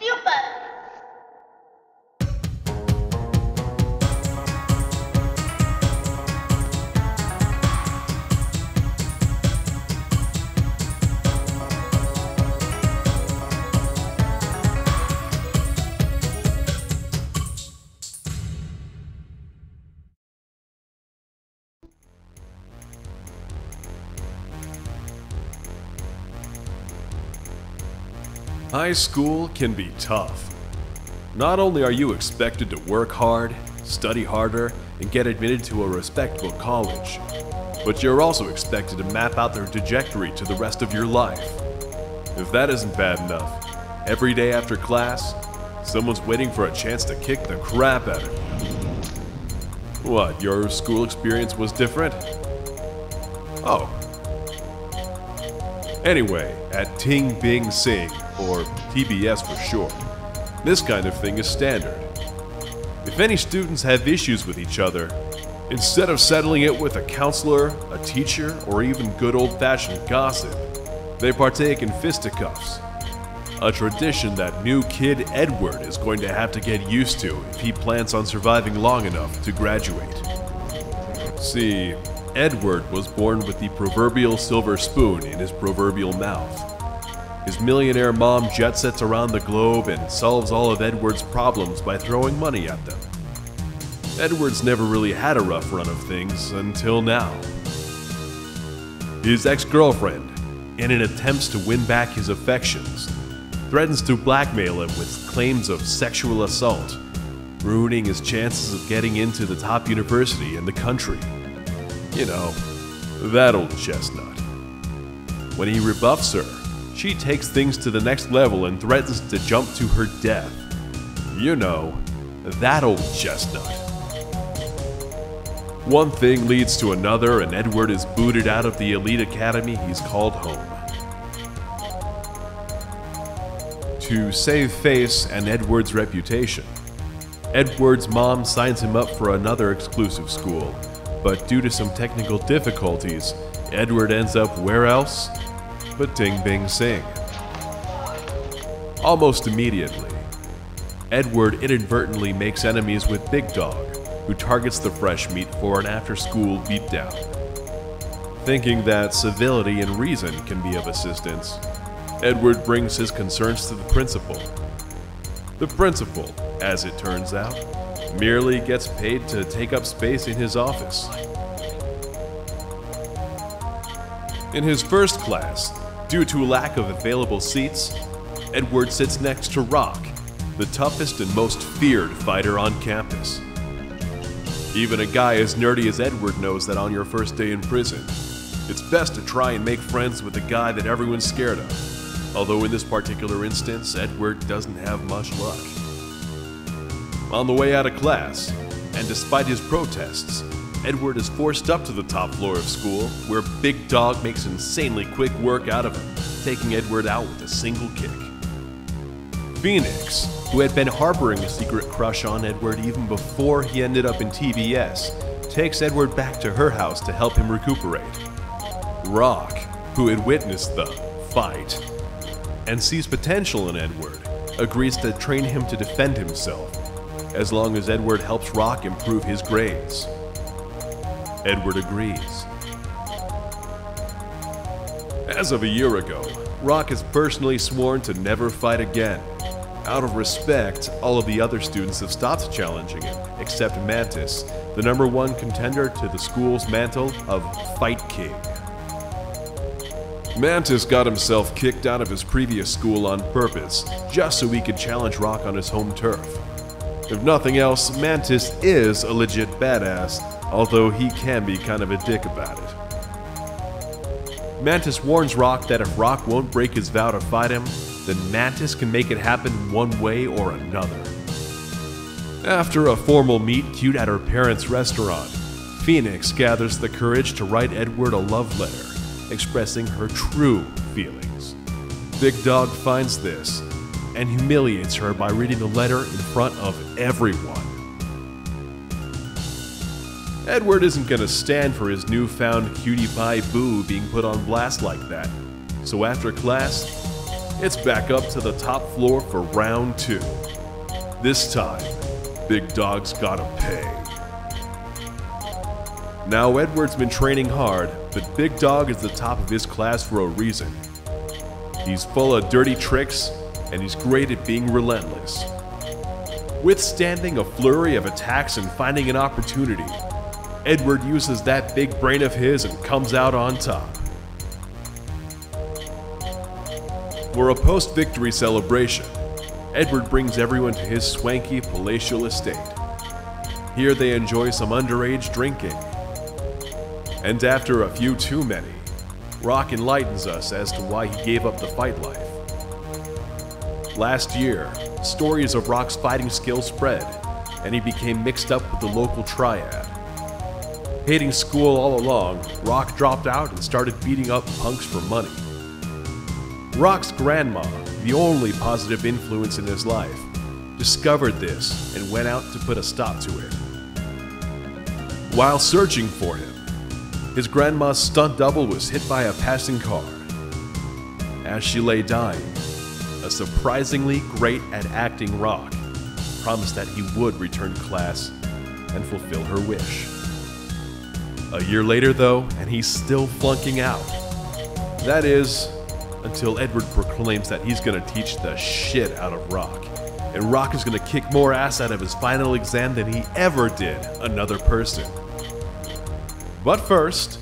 Super! High school can be tough. Not only are you expected to work hard, study harder, and get admitted to a respectable college, but you're also expected to map out their trajectory to the rest of your life. If that isn't bad enough, every day after class, someone's waiting for a chance to kick the crap out of you. What, your school experience was different? Oh. Anyway, at Ting Bing Sing, or TBS for short, this kind of thing is standard. If any students have issues with each other, instead of settling it with a counselor, a teacher, or even good old-fashioned gossip, they partake in fisticuffs. A tradition that new kid Edward is going to have to get used to if he plans on surviving long enough to graduate. See, Edward was born with the proverbial silver spoon in his proverbial mouth. His millionaire mom jet sets around the globe and solves all of Edward's problems by throwing money at them. Edward's never really had a rough run of things until now. His ex-girlfriend, in an attempt to win back his affections, threatens to blackmail him with claims of sexual assault, ruining his chances of getting into the top university in the country. You know, that old chestnut. When he rebuffs her, she takes things to the next level and threatens to jump to her death. You know, that old chestnut. One thing leads to another, and Edward is booted out of the elite academy he's called home. To save face and Edward's reputation, Edward's mom signs him up for another exclusive school, but due to some technical difficulties, Edward ends up where else but Ting Bing Sing. Almost immediately, Edward inadvertently makes enemies with Big Dog, who targets the fresh meat for an after-school beatdown. Thinking that civility and reason can be of assistance, Edward brings his concerns to the principal. The principal, as it turns out, merely gets paid to take up space in his office. In his first class, due to a lack of available seats, Edward sits next to Rock, the toughest and most feared fighter on campus. Even a guy as nerdy as Edward knows that on your first day in prison, it's best to try and make friends with the guy that everyone's scared of. Although in this particular instance, Edward doesn't have much luck. On the way out of class, and despite his protests, Edward is forced up to the top floor of school, where Big Dog makes insanely quick work out of him, taking Edward out with a single kick. Phoenix, who had been harboring a secret crush on Edward even before he ended up in TBS, takes Edward back to her house to help him recuperate. Rock, who had witnessed the fight and sees potential in Edward, agrees to train him to defend himself, as long as Edward helps Rock improve his grades. Edward agrees. As of a year ago, Rock has personally sworn to never fight again. Out of respect, all of the other students have stopped challenging him, except Mantis, the #1 contender to the school's mantle of Fight King. Mantis got himself kicked out of his previous school on purpose, just so he could challenge Rock on his home turf. If nothing else, Mantis is a legit badass, although he can be kind of a dick about it. Mantis warns Rock that if Rock won't break his vow to fight him, then Mantis can make it happen one way or another. After a formal meet-cute at her parents' restaurant, Phoenix gathers the courage to write Edward a love letter, expressing her true feelings. Big Dog finds this and humiliates her by reading the letter in front of everyone. Edward isn't gonna stand for his newfound cutie pie boo being put on blast like that, so after class, It's back up to the top floor for round 2. This time, Big Dog's gotta pay. Now Edward's been training hard, but Big Dog is the top of his class for a reason. He's full of dirty tricks, and he's great at being relentless. Withstanding a flurry of attacks and finding an opportunity, Edward uses that big brain of his and comes out on top. For a post-victory celebration, Edward brings everyone to his swanky palatial estate. Here they enjoy some underage drinking. And after a few too many, Rock enlightens us as to why he gave up the fight life. Last year, stories of Rock's fighting skills spread, and he became mixed up with the local triad. Hating school all along, Rock dropped out and started beating up punks for money. Rock's grandma, the only positive influence in his life, discovered this and went out to put a stop to it. While searching for him, his grandma's stunt double was hit by a passing car. As she lay dying, a surprisingly great at acting Rock promised that he would return to class and fulfill her wish. A year later though, and he's still flunking out. That is, until Edward proclaims that he's gonna teach the shit out of Rock, and Rock is gonna kick more ass out of his final exam than he ever did another person. But first,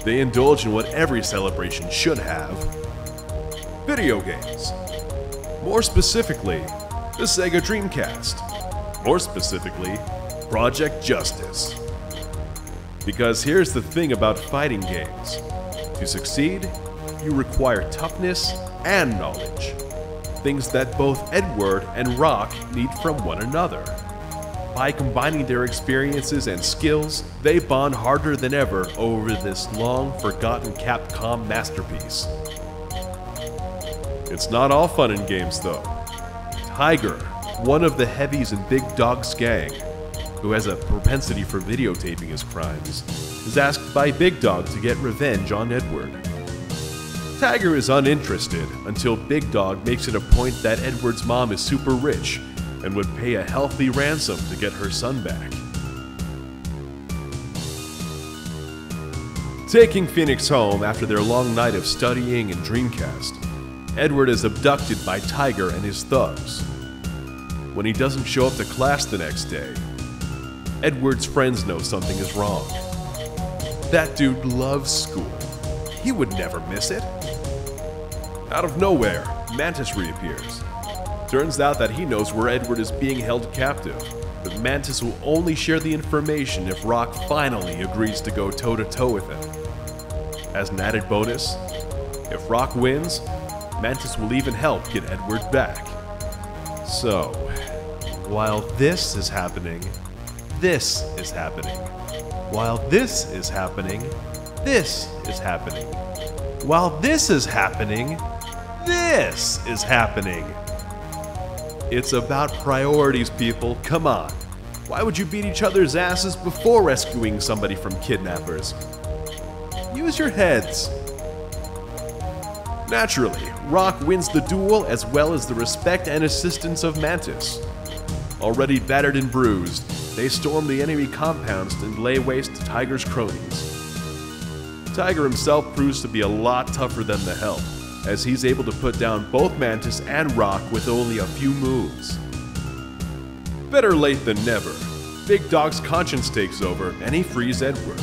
they indulge in what every celebration should have: video games. More specifically, the Sega Dreamcast. More specifically, Project Justice. Because here's the thing about fighting games. To succeed, you require toughness and knowledge. Things that both Edward and Rock need from one another. By combining their experiences and skills, they bond harder than ever over this long-forgotten Capcom masterpiece. It's not all fun and games though. Tiger, one of the heavies in Big Dog's gang, who has a propensity for videotaping his crimes, is asked by Big Dog to get revenge on Edward. Tiger is uninterested until Big Dog makes it a point that Edward's mom is super rich and would pay a healthy ransom to get her son back. Taking Phoenix home after their long night of studying and Dreamcast, Edward is abducted by Tiger and his thugs. When he doesn't show up to class the next day, Edward's friends know something is wrong. That dude loves school. He would never miss it. Out of nowhere, Mantis reappears. Turns out that he knows where Edward is being held captive, but Mantis will only share the information if Rock finally agrees to go toe-to-toe with him. As an added bonus, if Rock wins, Mantis will even help get Edward back. So, while this is happening, this is happening. While this is happening, this is happening. While this is happening, this is happening. It's about priorities, people. Come on. Why would you beat each other's asses before rescuing somebody from kidnappers? Use your heads. Naturally, Rock wins the duel as well as the respect and assistance of Mantis. Already battered and bruised, they storm the enemy compounds and lay waste to Tiger's cronies. Tiger himself proves to be a lot tougher than the help, as he's able to put down both Mantis and Rock with only a few moves. Better late than never, Big Dog's conscience takes over and he frees Edward.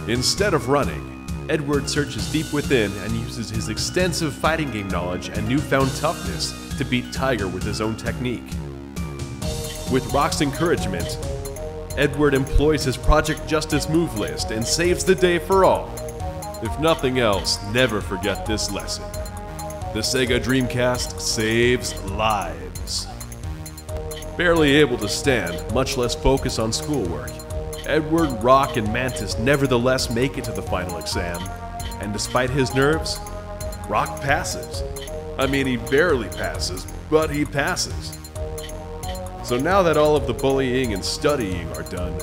Instead of running, Edward searches deep within and uses his extensive fighting game knowledge and newfound toughness to beat Tiger with his own technique. With Rock's encouragement, Edward employs his Project Justice move list and saves the day for all. If nothing else, never forget this lesson. The Sega Dreamcast saves lives. Barely able to stand, much less focus on schoolwork, Edward, Rock, and Mantis nevertheless make it to the final exam, and despite his nerves, Rock passes. I mean, he barely passes, but he passes. So now that all of the bullying and studying are done,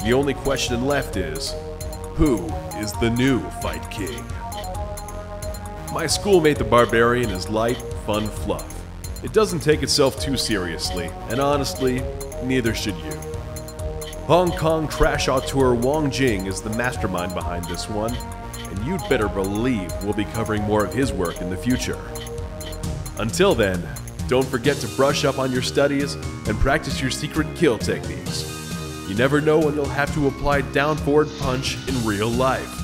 the only question left is, who is the new Fight King? My Schoolmate the Barbarian is light, fun fluff. It doesn't take itself too seriously, and honestly, neither should you. Hong Kong trash auteur Wong Jing is the mastermind behind this one, and you'd better believe we'll be covering more of his work in the future. Until then, don't forget to brush up on your studies and practice your secret kill techniques. You never know when you'll have to apply down forward punch in real life.